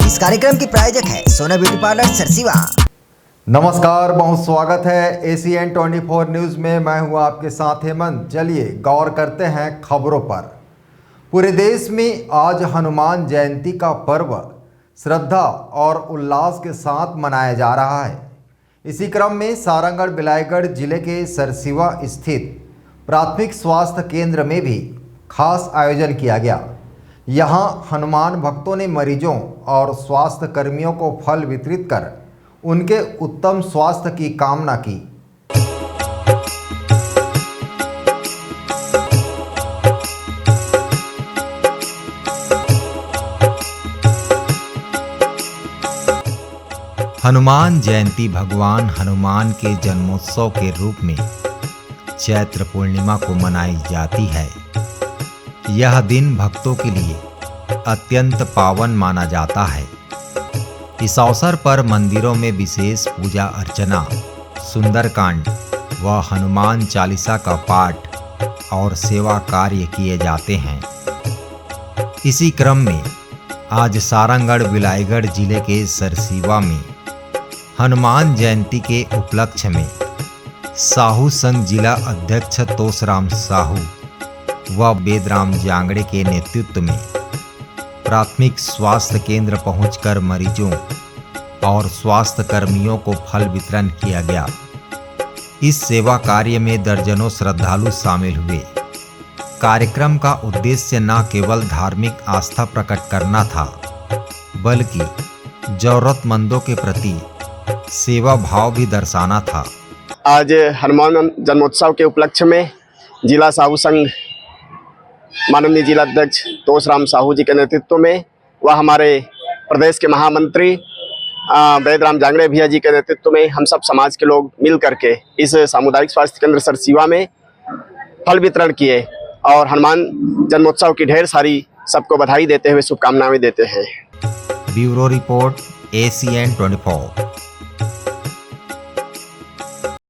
इस कार्यक्रम की प्रायोजक है सोना ब्यूटी पार्लर सरसीवा। नमस्कार, बहुत स्वागत है एसीएन 24 न्यूज़ में। मैं हूं आपके साथ हेमंत। चलिए गौर करते हैं खबरों पर। पूरे देश में आज हनुमान जयंती का पर्व श्रद्धा और उल्लास के साथ मनाया जा रहा है। इसी क्रम में सारंगढ़ बिलाईगढ़ जिले के सरसीवा स्थित प्राथमिक स्वास्थ्य केंद्र में भी खास आयोजन किया गया। यहाँ हनुमान भक्तों ने मरीजों और स्वास्थ्य कर्मियों को फल वितरित कर उनके उत्तम स्वास्थ्य की कामना की। हनुमान जयंती भगवान हनुमान के जन्मोत्सव के रूप में चैत्र पूर्णिमा को मनाई जाती है। यह दिन भक्तों के लिए अत्यंत पावन माना जाता है। इस अवसर पर मंदिरों में विशेष पूजा अर्चना, सुंदरकांड व हनुमान चालीसा का पाठ और सेवा कार्य किए जाते हैं। इसी क्रम में आज सारंगढ़ बिलाईगढ़ जिले के सरसीवा में हनुमान जयंती के उपलक्ष्य में साहू संघ जिला अध्यक्ष तोसराम साहू व वेदराम जांगड़े के नेतृत्व में प्राथमिक स्वास्थ्य केंद्र पहुंचकर मरीजों और स्वास्थ्य कर्मियों को फल वितरण किया गया। इस सेवा कार्य में दर्जनों श्रद्धालु शामिल हुए। कार्यक्रम का उद्देश्य न केवल धार्मिक आस्था प्रकट करना था, बल्कि जरूरतमंदों के प्रति सेवा भाव भी दर्शाना था। आज हनुमान जन्मोत्सव के उपलक्ष्य में जिला साहू संघ माननीय जिला अध्यक्ष तोसराम साहू जी के नेतृत्व में व हमारे प्रदेश के महामंत्री वेदराम जांगड़े भैया जी के नेतृत्व में हम सब समाज के लोग मिल करके इस सामुदायिक स्वास्थ्य केंद्र सरसीवा में फल वितरण किए और हनुमान जन्मोत्सव की ढेर सारी सबको बधाई देते हुए शुभकामनाएं देते हैं। Bureau report ACN 24।